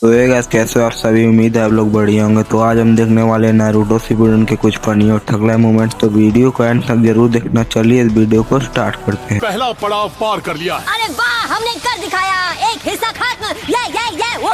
तो ये गाइस कैसे हो आप सभी। उम्मीद है आप लोग बढ़िया होंगे। तो आज हम देखने वाले हैं नारुतो शिपुडेन के कुछ फनी और ठगला मोमेंट्स। तो वीडियो को एंड तक जरूर देखना। चलिए इस वीडियो को स्टार्ट करते हैं। पहला पड़ाव पार कर लिया। अरे वाह, हमने कर दिखाया। एक हिस्सा खत्म। ये वो।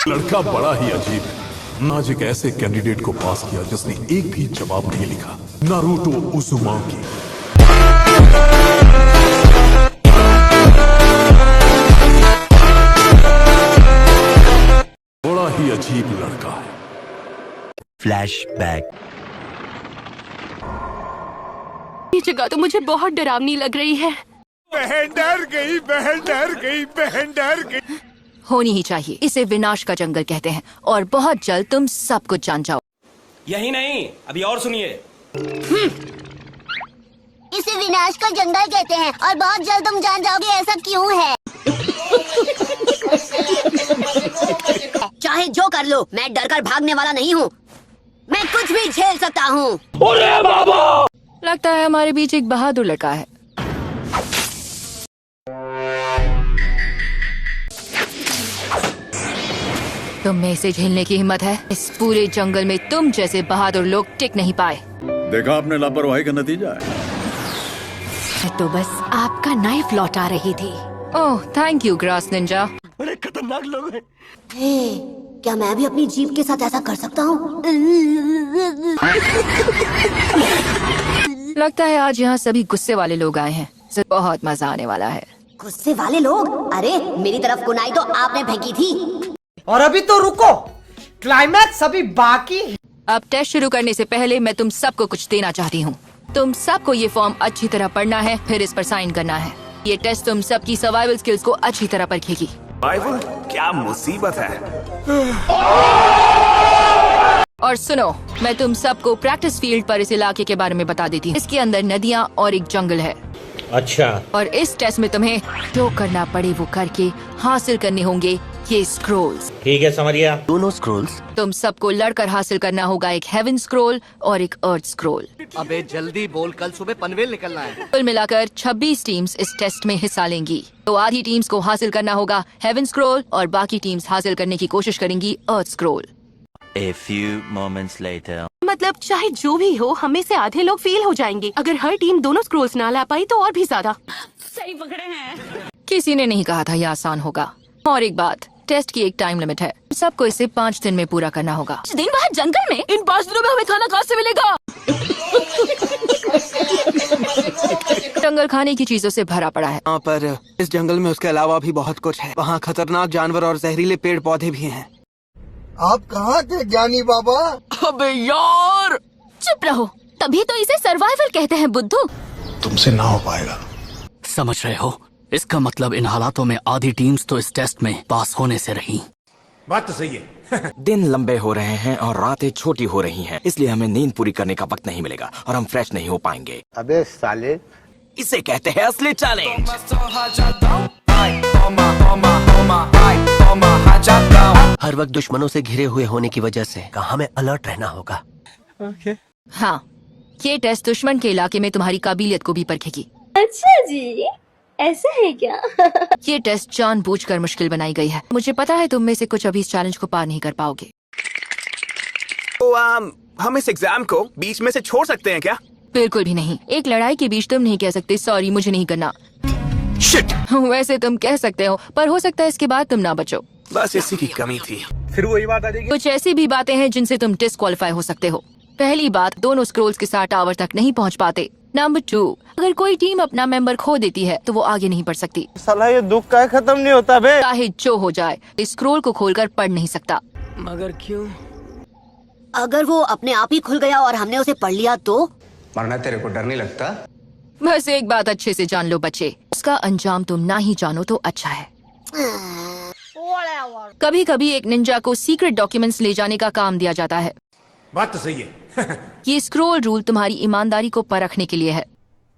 लड़का बड़ा ही अजीब है। आज एक ऐसे कैंडिडेट को पास किया जिसने एक भी जवाब नहीं लिखा। Naruto Uzumaki. बड़ा ही अजीब लड़का है। फ्लैशबैक। ये जगह तो मुझे बहुत डरावनी लग रही है। बहन डर गई, बहन डर गई, बहन डर गई। होनी ही चाहिए। इसे विनाश का जंगल कहते हैं और बहुत जल्द तुम सब कुछ जान जाओ। यही नहीं, अभी और सुनिए। इसे विनाश का जंगल कहते हैं और बहुत जल्द तुम जान जाओगे ऐसा क्यों है। चाहे जो कर लो, मैं डर कर भागने वाला नहीं हूँ। मैं कुछ भी झेल सकता हूँ। लगता है हमारे बीच एक बहादुर लड़का है। तुम में इसे झेलने की हिम्मत है? इस पूरे जंगल में तुम जैसे बहादुर लोग टिक नहीं पाए। देखा आपने लापरवाही का नतीजा है। मैं तो बस आपका नाइफ लौटा रही थी। Oh thank you grass Ninja. बड़े खतरनाक लोग हैं। क्या मैं भी अपनी जीप के साथ ऐसा कर सकता हूँ? लगता है आज यहाँ सभी गुस्से वाले लोग आए हैं। बहुत मजा आने वाला है। गुस्से वाले लोग? अरे मेरी तरफ कुनाई तो आपने फेंकी थी। और अभी तो रुको, क्लाइमैक्स अभी बाकी है। अब टेस्ट शुरू करने से पहले मैं तुम सबको कुछ देना चाहती हूँ। तुम सबको ये फॉर्म अच्छी तरह पढ़ना है, फिर इस पर साइन करना है। ये टेस्ट तुम सबकी सर्वाइवल स्किल्स को अच्छी तरह परखेगी। सर्वाइवल? क्या मुसीबत है। और सुनो, मैं तुम सबको प्रैक्टिस फील्ड पर इस इलाके के बारे में बता देती हूँ। इसके अंदर नदियाँ और एक जंगल है। अच्छा। और इस टेस्ट में तुम्हें जो करना पड़े वो करके हासिल करने होंगे ये स्क्रोल्स। ठीक है, समझ गया। दोनों स्क्रोल्स? तुम सबको लड़कर हासिल करना होगा एक हेवन स्क्रोल और एक अर्थ स्क्रोल। अबे जल्दी बोल, कल सुबह पनवेल निकलना है। कुल मिलाकर 26 टीम्स इस टेस्ट में हिस्सा लेंगी। तो आधी टीम्स को हासिल करना होगा हेवन स्क्रोल और बाकी टीम्स हासिल करने की कोशिश करेंगी अर्थ scroll. A few moments later. मतलब चाहे जो भी हो, हमें से आधे लोग फेल हो जाएंगे। अगर हर टीम दोनों स्क्रोल्स ना ला पाई तो और भी ज्यादा। सही पकड़े हैं। किसी ने नहीं कहा था यह आसान होगा। और एक बात, टेस्ट की एक टाइम लिमिट है। सबको इसे 5 दिन में पूरा करना होगा। 5 दिन बाहर जंगल में? इन 5 दिनों में हमें खाना कहाँ से मिलेगा? जंगल खाने की चीजों से भरा पड़ा है। यहाँ पर इस जंगल में उसके अलावा भी बहुत कुछ है। वहाँ खतरनाक जानवर और जहरीले पेड़ पौधे भी हैं। आप कहाँ थे ज्ञानी बाबा? अबे यार, चुप रहो, तभी तो इसे सर्वाइवल कहते हैं बुद्धू। तुमसे ना हो पाएगा। समझ रहे हो? इसका मतलब इन हालातों में आधी टीम्स तो इस टेस्ट में पास होने से रही। बात तो सही है। दिन लंबे हो रहे हैं और रातें छोटी हो रही हैं, इसलिए हमें नींद पूरी करने का वक्त नहीं मिलेगा और हम फ्रेश नहीं हो पाएंगे। अबे साले, इसे कहते हैं असली चैलेंज। हर वक्त दुश्मनों से घिरे हुए होने की वजह से हमें अलर्ट रहना होगा। हाँ, ये टेस्ट दुश्मन के इलाके में तुम्हारी काबिलियत को भी परखेगी। अच्छा जी, ऐसा है क्या? ये टेस्ट जानबूझकर मुश्किल बनाई गई है। मुझे पता है तुम में से कुछ अभी इस चैलेंज को पार नहीं कर पाओगे। तो हम इस एग्जाम को बीच में से छोड़ सकते हैं क्या? बिल्कुल भी नहीं। एक लड़ाई के बीच तुम नहीं कह सकते सॉरी मुझे नहीं करना। शिट! वैसे तुम कह सकते हो, पर हो सकता है इसके बाद तुम ना बचो। बस इसी की कमी थी। फिर वही बात आ जाएगी। कुछ ऐसी भी बातें हैं जिनसे तुम डिस्क्वालीफाई हो सकते हो। पहली बात, दोनों स्क्रोल्स के साथ टावर तक नहीं पहुंच पाते। नंबर 2, अगर कोई टीम अपना मेंबर खो देती है तो वो आगे नहीं बढ़ सकती। साला ये दुख का खत्म नहीं होता बे। चाहे जो हो जाए, इस स्क्रोल को खोलकर पढ़ नहीं सकता। मगर क्यों? अगर वो अपने आप ही खुल गया और हमने उसे पढ़ लिया तो? मरना तेरे को डर नहीं लगता? बस एक बात अच्छे से जान लो बच्चे, उसका अंजाम तुम ना ही जानो तो अच्छा है। कभी कभी एक निंजा को सीक्रेट डॉक्यूमेंट्स ले जाने का काम दिया जाता है। बात तो सही है। ये स्क्रोल रूल तुम्हारी ईमानदारी को परखने के लिए है।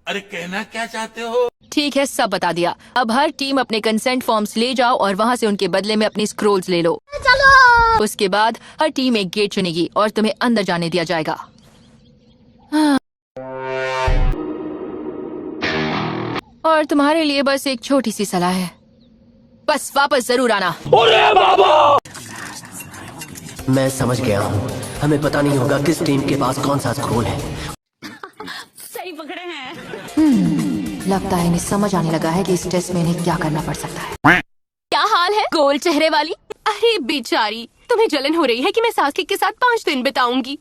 अरे कहना क्या चाहते हो? ठीक है, सब बता दिया। अब हर टीम अपने कंसेंट फॉर्म्स ले जाओ और वहाँ से उनके बदले में अपनी स्क्रोल्स ले लो। चलो। उसके बाद हर टीम एक गेट चुनेगी और तुम्हें अंदर जाने दिया जाएगा। और तुम्हारे लिए बस एक छोटी सी सलाह है, बस वापस जरूर आना। मैं समझ गया हूँ, हमें पता नहीं होगा किस टीम के पास कौन सा स्क्रोल है। सही पकड़े हैं। लगता है इन्हें समझ आने लगा है कि इस टेस्ट में इन्हें क्या करना पड़ सकता है। क्या हाल है गोल चेहरे वाली? अरे बेचारी, तुम्हें जलन हो रही है कि मैं सासकी के साथ 5 दिन बिताऊंगी,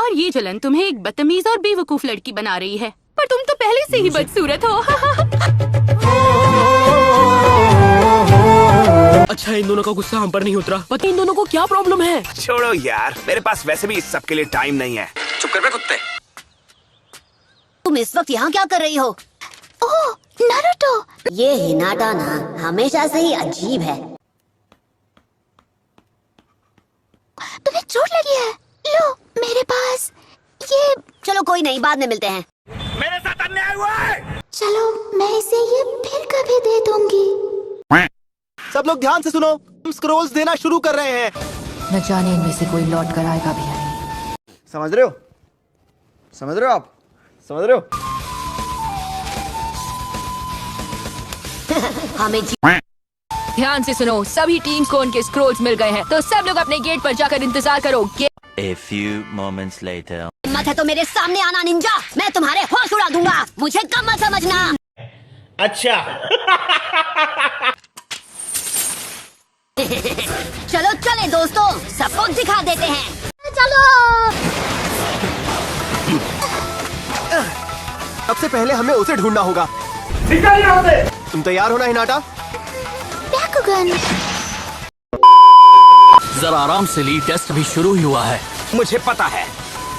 और ये जलन तुम्हें एक बदतमीज और बेवकूफ लड़की बना रही है, पर तुम तो पहले से ही बदसूरत हो। अच्छा, इन दोनों का गुस्सा हम पर नहीं उतरा। पता इन दोनों को क्या प्रॉब्लम है? छोड़ो यार, मेरे पास वैसे भी इस सब के लिए टाइम नहीं है। चुप कर बे कुत्ते। तुम इस वक्त यहाँ क्या कर रही हो? ओह नारुतो, ये हिनाटा ना हमेशा से ही अजीब है। तुम्हें चोट लगी है? लो मेरे पास ये। चलो कोई नहीं, बाद में मिलते हैं। मेरे साथ अन्याय हुआ है। चलो मैं इसे ये फिर कभी दे दूंगी। सब लोग ध्यान से सुनो, हम स्क्रोल्स देना शुरू कर रहे हैं। न जाने इनमें से कोई लौट कर आएगा भी या नहीं। समझ रहे हो? समझ रहे हो आप? समझ रहे हो? हमें ध्यान से सुनो, सभी टीम्स को उनके स्क्रोल्स मिल गए हैं, तो सब लोग अपने गेट पर जाकर इंतजार करो। A few moments later. हिम्मत है तो मेरे सामने आना निंजा, मैं तुम्हारे होश उड़ा दूंगा। मुझे कम मत समझना। अच्छा। चलो चले दोस्तों, सबको दिखा देते हैं। चलो। सबसे पहले हमें उसे ढूंढना होगा। तुम तैयार हो ना हिनाटा? जरा आराम से ली, टेस्ट भी शुरू ही हुआ है। मुझे पता है,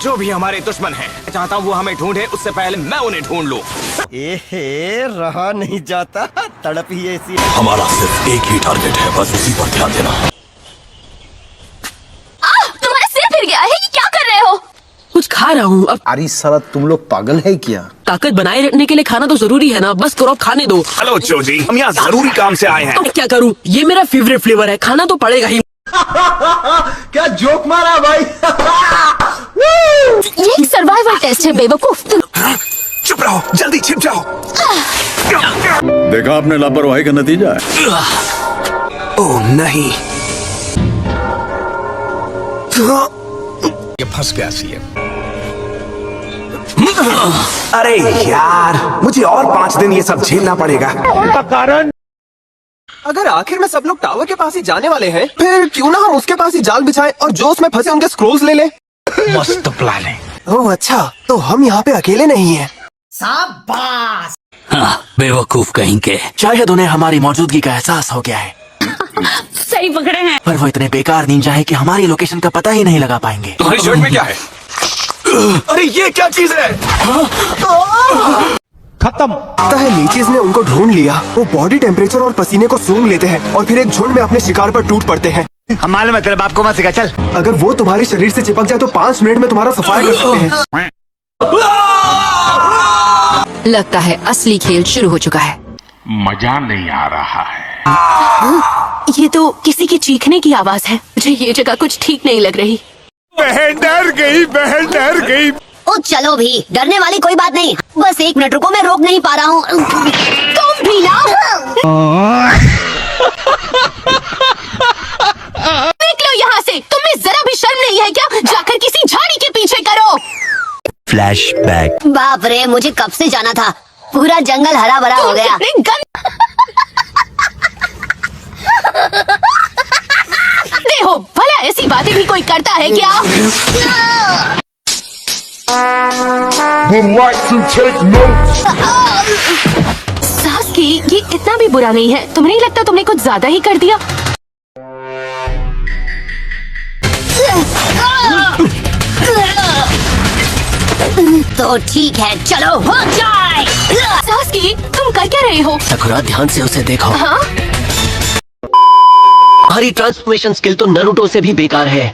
जो भी हमारे दुश्मन हैं, मैं चाहता हूँ वो हमें ढूंढे, उससे पहले मैं उन्हें ढूंढ लूं। रहा नहीं जाता, तड़प ही ऐसी है। हमारा सिर्फ एक ही टारगेट है, बस उसी पर ध्यान देना। तुम्हारा सिर फिर गया है कि क्या कर रहे हो? कुछ खा रहा हूँ। अब अरे साला तुम लोग पागल है क्या? ताकत बनाए रखने के लिए खाना तो जरूरी है ना, बस करो, खाने दो। हेलो जोजी, हम यहाँ जरूरी काम से आए हैं। तो क्या करूँ, ये मेरा फेवरेट फ्लेवर है, खाना तो पड़ेगा ही। क्या जोक मारा भाई? ये एक सर्वाइवल टेस्ट है बेवकूफ। चुप रहो, जल्दी छिप जाओ। देखा आपने लापरवाही का नतीजा है। ओह नहीं, ये फंस गया सीएम। अरे यार, मुझे और 5 दिन ये सब झेलना पड़ेगा। अगर आखिर में सब लोग टावर के पास ही जाने वाले हैं, फिर क्यों ना हम उसके पास ही जाल बिछाएं और जो उसमें फंसे उनके स्क्रोल्स ले लें। मस्त प्लान है। ओह अच्छा, तो हम यहाँ पे अकेले नहीं हैं। शाबाश। हाँ, बेवकूफ कहीं के। शायद उन्हें हमारी मौजूदगी का एहसास हो गया है, सही पकड़े हैं। पर वो इतने बेकार निंजा है कि हमारी लोकेशन का पता ही नहीं लगा पाएंगे। तुम्हारी शर्ट में क्या है? अरे ये क्या चीज है? खत्म। लगता है लीचीज ने उनको ढूंढ लिया। वो बॉडी टेम्परेचर और पसीने को सूंघ लेते हैं और फिर एक झुंड में अपने शिकार पर टूट पड़ते हैं। हम मालूम है, तेरे बाप को मत सिखा, चल। अगर वो तुम्हारे शरीर से चिपक जाए तो 5 मिनट में तुम्हारा सफाया कर सकते हैं। लगता है असली खेल शुरू हो चुका है। मजा नहीं आ रहा है। ये तो किसी की चीखने की आवाज है। मुझे ये जगह कुछ ठीक नहीं लग रही। बहन डर गई, बहन डर गई। ओ चलो भी, डरने वाली कोई बात नहीं। बस 1 मिनट रुको, मैं रोक नहीं पा रहा हूँ। तुम भी ना। निकलो यहाँ से। तुम्हें जरा भी शर्म नहीं है क्या? जाकर किसी झाड़ी के पीछे करो। Flashback. बाप रे, मुझे कब से जाना था। पूरा जंगल हरा भरा हो गया। देखो भला ऐसी बातें भी कोई करता है क्या? सासकी, ये इतना भी बुरा नहीं है। तुम्हें नहीं लगता तुमने कुछ ज्यादा ही कर दिया? तो ठीक है, चलो हो जाए। सासकी, तुम कर क्या रहे हो? सकुरा, ध्यान से उसे देखो। हाँ? हमारी ट्रांसफॉर्मेशन स्किल तो नारुतो से भी बेकार है।